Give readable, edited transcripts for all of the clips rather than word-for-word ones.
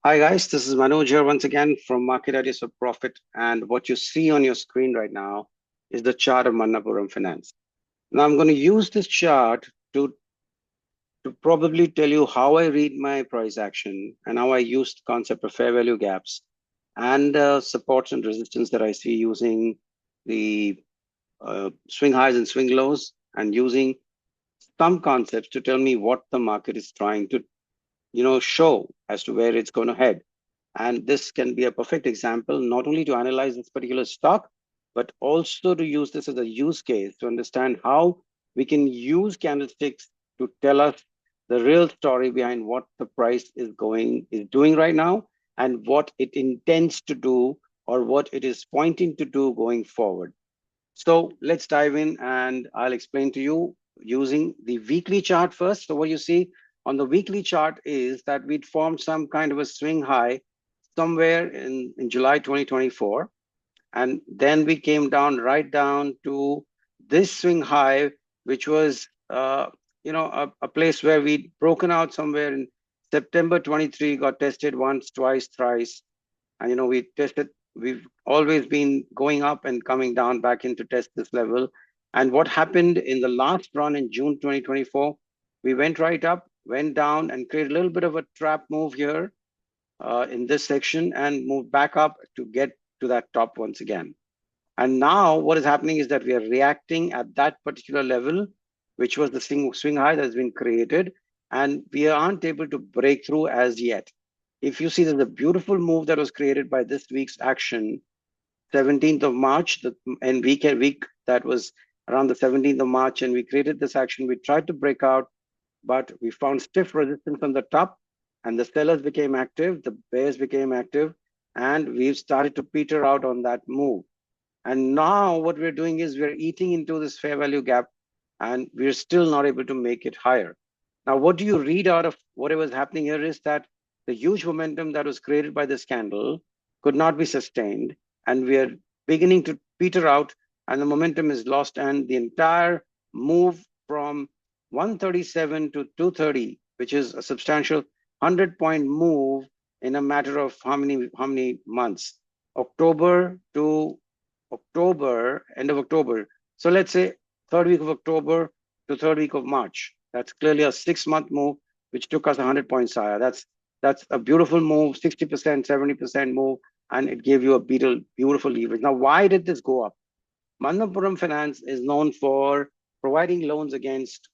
Hi guys, this is Manoj here once again from Market Ideas for Profit. And what you see on your screen right now is the chart of Manappuram Finance. Now I'm going to use this chart to probably tell you how I read my price action and how I use the concept of fair value gaps and supports and resistance that I see using the swing highs and swing lows and using some concepts to tell me what the market is trying to show as to where it's going to head. And this can be a perfect example, not only to analyze this particular stock, but also to use this as a use case to understand how we can use candlesticks to tell us the real story behind what the price is doing right now and what it intends to do or what it is pointing to do going forward. So let's dive in and I'll explain to you using the weekly chart first. So what you see on the weekly chart is that we'd formed some kind of a swing high somewhere in July 2024. And then we came down right down to this swing high, which was, a place where we'd broken out somewhere in September 23, got tested once, twice, thrice, and we've always been going up and coming down back in to test this level. And what happened in the last run in June 2024, we went right up, went down and created a little bit of a trap move here in this section and moved back up to get to that top once again. And now what is happening is that we are reacting at that particular level, which was the swing high that has been created, and we aren't able to break through as yet. If you see, there's a beautiful move that was created by this week's action, 17th of March, and week that was around the 17th of March, and we created this action. We tried to break out, but we found stiff resistance on the top, and the sellers became active, the bears became active, and we've started to peter out on that move. And now what we're doing is we're eating into this fair value gap and we're still not able to make it higher. Now, what do you read out of whatever is happening here is that the huge momentum that was created by this candle could not be sustained. And we are beginning to peter out and the momentum is lost. And the entire move from 137 to 230, which is a substantial 100-point move in a matter of how many months? October to October, end of October. So let's say third week of October to third week of March. That's clearly a 6-month move, which took us 100 points higher. That's a beautiful move, 60%, 70% move, and it gave you a beautiful leverage. Now, why did this go up? Manappuram Finance is known for providing loans against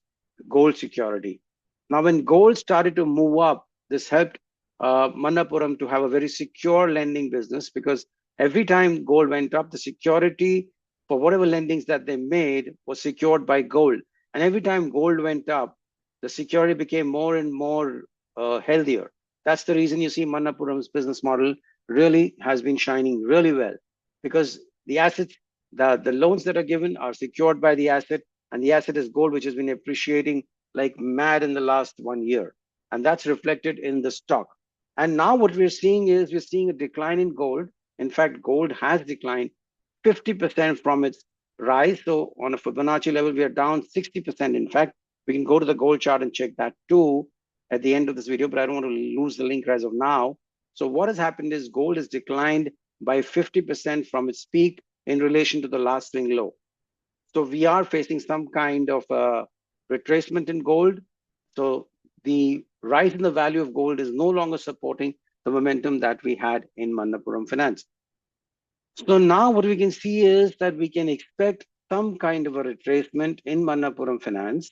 gold security. Now, when gold started to move up, this helped Manappuram to have a very secure lending business because every time gold went up, the security for whatever lendings that they made was secured by gold. And every time gold went up, the security became more and more healthier. That's the reason you see Manappuram's business model really has been shining really well because the assets, the loans that are given are secured by the asset, and the asset is gold, which has been appreciating like mad in the last 1 year. And that's reflected in the stock. And now what we're seeing is we're seeing a decline in gold. In fact, gold has declined 50% from its rise. So on a Fibonacci level, we are down 60%. In fact, we can go to the gold chart and check that too at the end of this video, but I don't want to lose the link as of now. So what has happened is gold has declined by 50% from its peak in relation to the last swing low. So we are facing some kind of retracement in gold. So the rise in the value of gold is no longer supporting the momentum that we had in Manappuram Finance. So now what we can see is that we can expect some kind of a retracement in Manappuram Finance.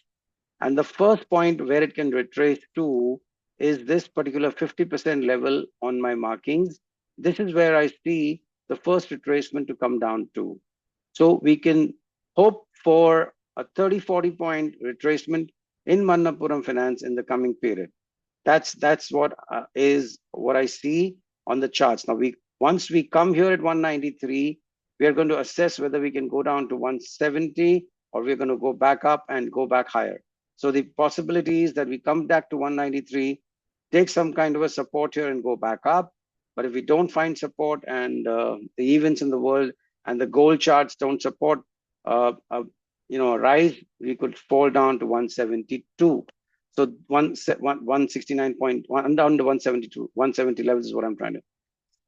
And the first point where it can retrace to is this particular 50% level on my markings. This is where I see the first retracement to come down to. So we can hope for a 30-40 point retracement in Manappuram Finance in the coming period. That's what is what I see on the charts. Now, once we come here at 193, we are going to assess whether we can go down to 170 or we're going to go back up and go back higher. So the possibility is that we come back to 193, take some kind of a support here and go back up. But if we don't find support and the events in the world and the gold charts don't support a rise, we could fall down to 172. So 169.1 down to 172, 170 levels is what I'm trying to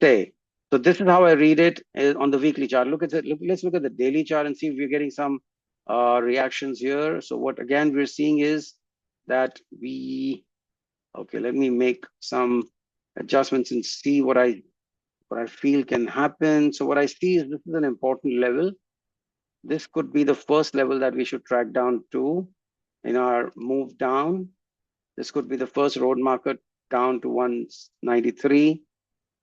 say. So this is how I read it on the weekly chart. Look at it. Let's look at the daily chart and see if we're getting some reactions here. So what again we're seeing is that okay, let me make some adjustments and see what I feel can happen. So what I see is this is an important level. This could be the first level that we should track down to in our move down. This could be the first road marker down to 193.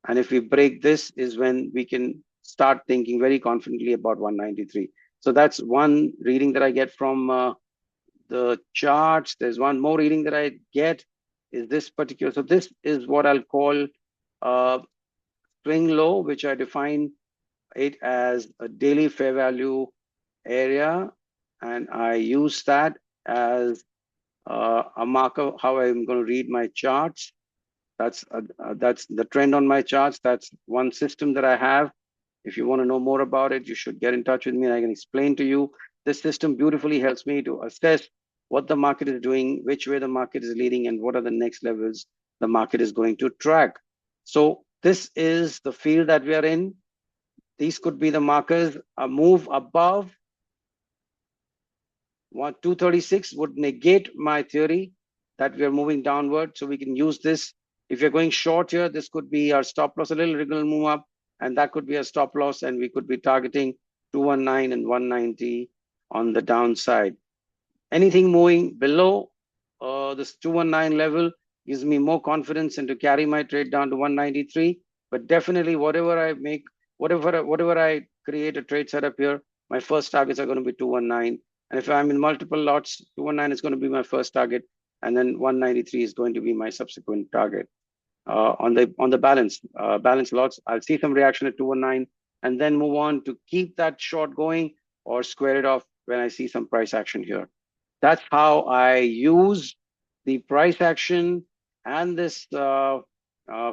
And if we break this is when we can start thinking very confidently about 193. So that's one reading that I get from the charts. There's one more reading that I get is this particular. So this is what I'll call swing low, which I define it as a daily fair value area. And I use that as a marker how I'm going to read my charts. That's the trend on my charts. That's one system that I have. If you want to know more about it, you should get in touch with me and I can explain to you. This system beautifully helps me to assess what the market is doing, which way the market is leading, and what are the next levels the market is going to track. So this is the field that we are in. These could be the markers. A move above 236 would negate my theory that we are moving downward. So we can use this. If you're going short here, this could be our stop loss, a little wriggle move up, and that could be a stop loss, and we could be targeting 219 and 190 on the downside. Anything moving below this 219 level gives me more confidence and to carry my trade down to 193. But definitely whatever I make, whatever I create a trade setup here, my first targets are going to be 219. And if I'm in multiple lots, 219 is going to be my first target, and then 193 is going to be my subsequent target. On the balance lots, I'll see some reaction at 219 and then move on to keep that short going or square it off when I see some price action here. That's how I use the price action and this fair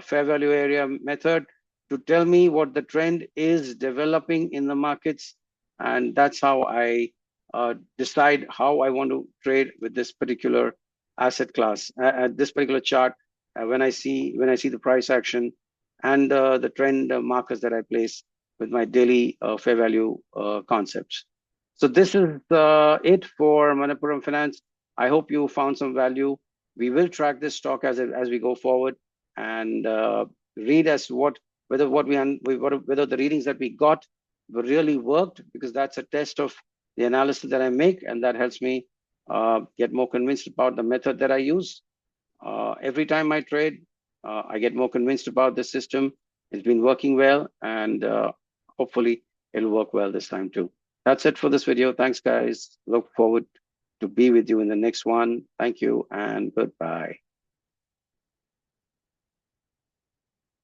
value area method to tell me what the trend is developing in the markets. And that's how I decide how I want to trade with this particular asset class, this particular chart, when I see the price action and the trend markers that I place with my daily fair value concepts. So this is it for Manappuram Finance. I hope you found some value. We will track this stock as we go forward and read as whether the readings that we got really worked, because that's a test of the analysis that I make, and that helps me get more convinced about the method that I use. Every time I trade, I get more convinced about this system. It's been working well, and hopefully it'll work well this time too. That's it for this video. Thanks, guys. Look forward to be with you in the next one. Thank you and goodbye.